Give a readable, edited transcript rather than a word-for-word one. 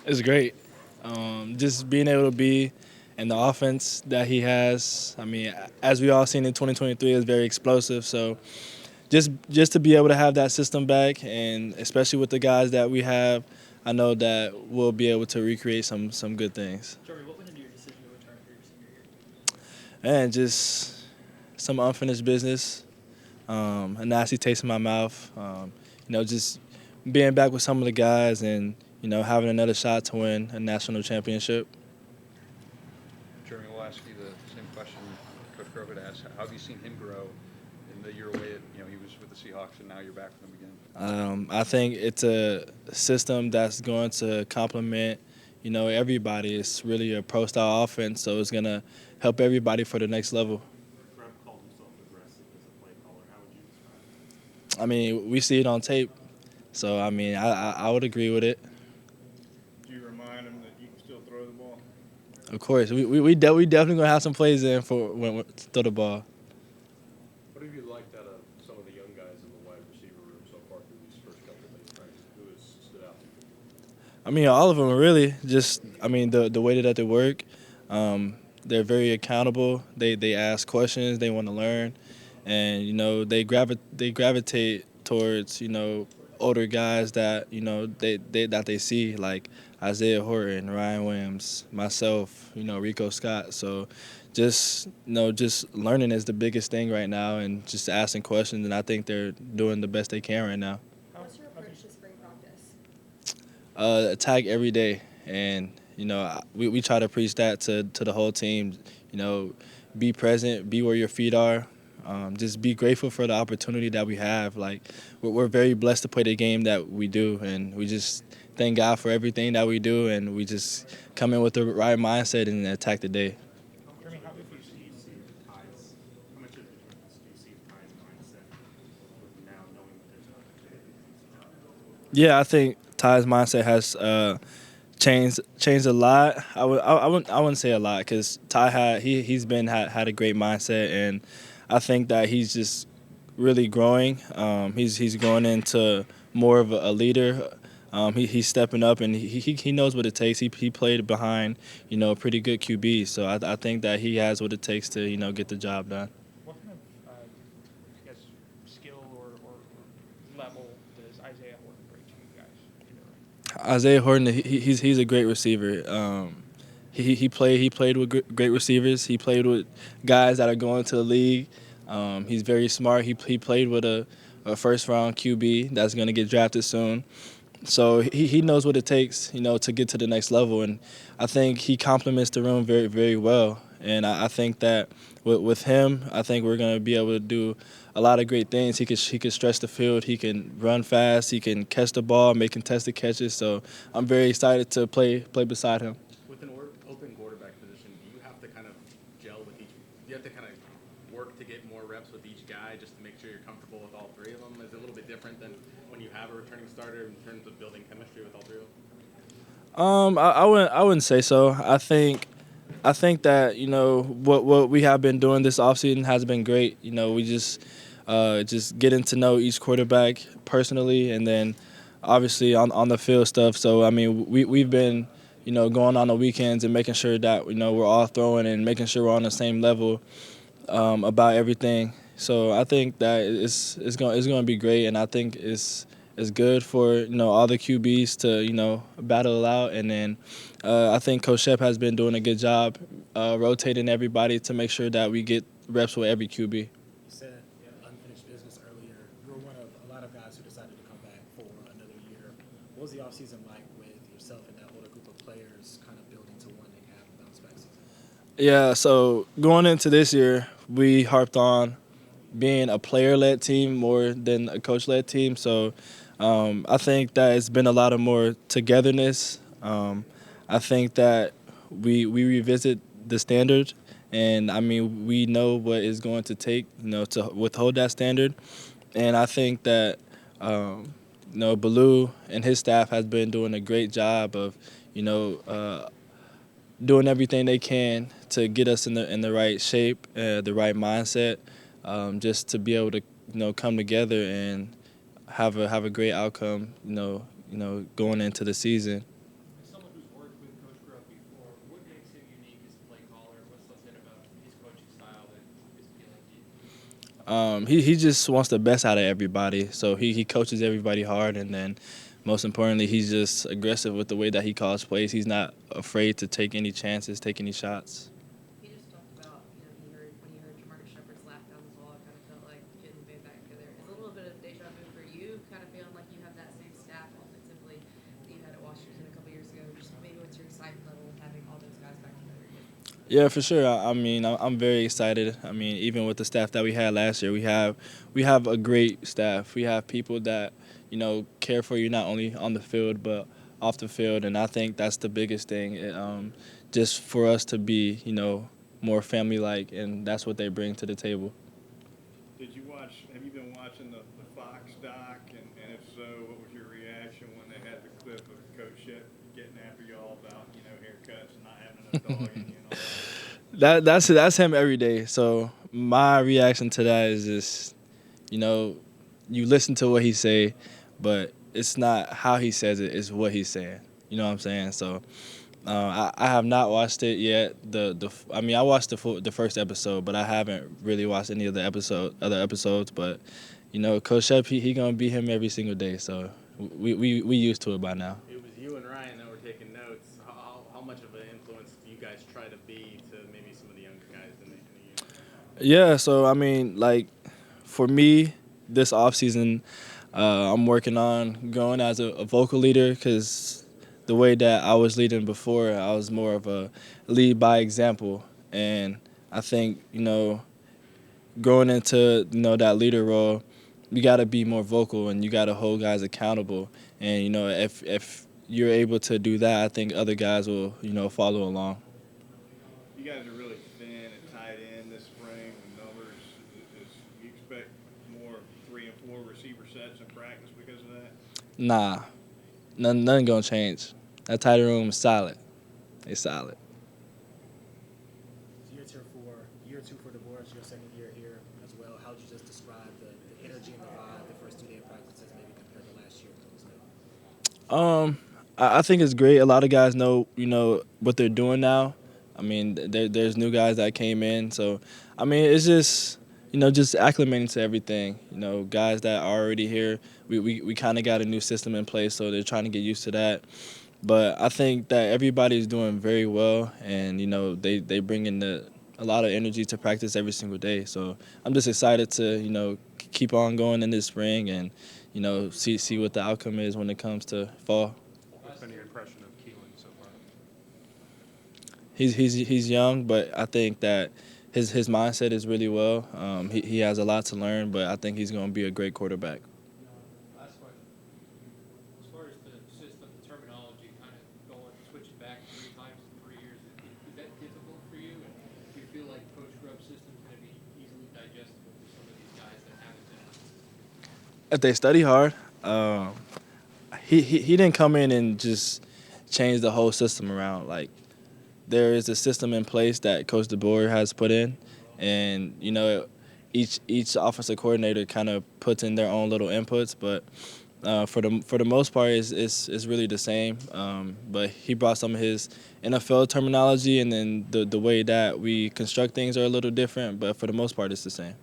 It's great. Just being able to be in the offense that he has. I mean, as we all seen in 2023, is very explosive. So just to be able to have that system back, and especially with the guys that we have, I know that we'll be able to recreate some good things. Germie, what went into your decision to return for your senior year? And just some unfinished business, a nasty taste in my mouth. Just being back with some of the guys and having another shot to win a national championship. Germie, will ask you the same question Coach Crowfoot asked. How have you seen him grow in the year away? He was with the Seahawks, and now you're back with him again. I think it's a system that's going to complement, everybody. It's really a pro style offense, so it's gonna help everybody for the next level. Trev called himself aggressive as a play caller. How would you describe it? I mean, we see it on tape, so I mean, I would agree with it. Do you remind him that you can still throw the ball? Of course, we definitely gonna have some plays in for when we throw the ball. What have you liked out of some of the young guys in the wide receiver room so far through these first couple of days of practice? Who has stood out to you? I mean, all of them are really just. I mean, the way that they work, they're very accountable. They ask questions. They want to learn, and they gravitate towards older guys that they see like Isaiah Horton, Ryan Williams, myself, Rico Scott. So just learning is the biggest thing right now, and just asking questions. And I think they're doing the best they can right now. What's your approach to spring practice? Attack every day, and we try to preach that to the whole team. Be present, be where your feet are. Just be grateful for the opportunity that we have. Like we're very blessed to play the game that we do, and we just thank God for everything that we do, and we just come in with the right mindset and attack the day. Germie, how different do you see Ty's? How much of a difference do you see Ty's mindset with now knowing that there's an opportunity? Yeah, I think Ty's mindset has changed a lot. I wouldn't say a lot because Ty he's been had a great mindset, and I think that he's just really growing. He's growing into more of a leader. He's stepping up, and he knows what it takes. He played behind a pretty good QB, so I think that he has what it takes to get the job done. What kind of, I guess, skill or level does Isaiah Horton bring to you guys? Isaiah Horton, he's a great receiver. He played with great receivers. He played with guys that are going to the league. He's very smart. He played with a first round QB that's going to get drafted soon. So he knows what it takes, to get to the next level. And I think he complements the room very, very well. And I think that with him, I think we're going to be able to do a lot of great things. He can stretch the field. He can run fast. He can catch the ball, make contested catches. So I'm very excited to play beside him. With an open quarterback position, do you have to kind of gel with each? Do you have to kind of work to get more reps with each guy just to make sure you're comfortable with all three of them? Is it a little bit different than when you have a returning starter in terms of building chemistry with all three of them? I wouldn't say so. I think that what we have been doing this offseason has been great. We just getting to know each quarterback personally, and then obviously on the field stuff. So I mean, we've been going on the weekends and making sure that we're all throwing and making sure we're on the same level about everything. So I think that it's going to be great, and I think it's good for all the QBs to battle it out, and then I think Coach Shep has been doing a good job rotating everybody to make sure that we get reps with every QB. You said unfinished business earlier. You were one of a lot of guys who decided to come back for another year. What was the offseason like with yourself and that older group of players kind of building to one and have a bounce back season? Yeah, so going into this year, we harped on being a player-led team more than a coach-led team. So I think that it's been a lot of more togetherness. I think that we revisit the standard, and I mean we know what it's going to take, to withhold that standard. And I think that Baloo and his staff has been doing a great job of doing everything they can to get us in the right shape, the right mindset, just to be able to come together and have a great outcome, going into the season. Someone who's He just wants the best out of everybody. So he coaches everybody hard, and then most importantly, he's just aggressive with the way that he calls plays. He's not afraid to take any chances, take any shots. He just talked about, when you heard Jamarcus Shepard's laugh down the hall, it kind of felt like getting the band back together. It's a little bit of deja vu for you, kind of feeling like you have that same staff offensively that you had at Washington a couple years ago. Just maybe what's your excitement level having all those guys back together again? Yeah, for sure. I mean, I'm very excited. I mean, even with the staff that we had last year, we have a great staff. We have people that care for you not only on the field but off the field, and I think that's the biggest thing. Just for us to be more family-like, and that's what they bring to the table. Have you been watching the Fox doc, and if so, what was your reaction when they had the clip of Coach Shep getting after y'all about haircuts and not having enough dog in you and all that? That's him every day. So my reaction to that is just, you listen to what he say, but it's not how he says it; it's what he's saying. You know what I'm saying? So I have not watched it yet. I watched the first episode, but I haven't really watched any of the other episodes. But Coach Shep, he gonna be him every single day. So we used to it by now. It was you and Ryan that were taking notes. How much of an influence do you guys try to be to maybe some of the younger guys in the unit? Yeah, so I mean, like, for me, this offseason, I'm working on growing as a vocal leader, because the way that I was leading before, I was more of a lead by example. And I think, growing into, that leader role, you got to be more vocal and you got to hold guys accountable. And, if you're able to do that, I think other guys will, follow along. You guys are really thin at tight end this spring with numbers. You expect more 3 and 4 receiver sets in practice because of that? Nah, nothing gonna change. That tight end room is solid. It's solid. So year two for DeBoer, your second year here as well. How would you just describe the energy and the vibe the first 2 days of practices maybe compared to last year? I think it's great. A lot of guys know, what they're doing now. I mean, there's new guys that came in. So, I mean, it's just, just acclimating to everything. Guys that are already here, we kind of got a new system in place, so they're trying to get used to that. But I think that everybody's doing very well, and, they bring in a lot of energy to practice every single day. So I'm just excited to, keep on going in this spring and, see what the outcome is when it comes to fall. What's been your impression of Keelan so far? He's young, but I think that his mindset is really well. He has a lot to learn, but I think he's going to be a great quarterback. Last question. As far as the system, the terminology, kind of switching back 3 times in 3 years, is that difficult for you? And do you feel like Coach Grubb's system is going to be easily digestible for some of these guys that haven't been? If they study hard, he didn't come in and just change the whole system around. Like, there is a system in place that Coach DeBoer has put in, and each offensive coordinator kind of puts in their own little inputs. But for the most part, it's really the same. But he brought some of his NFL terminology, and then the way that we construct things are a little different. But for the most part, it's the same.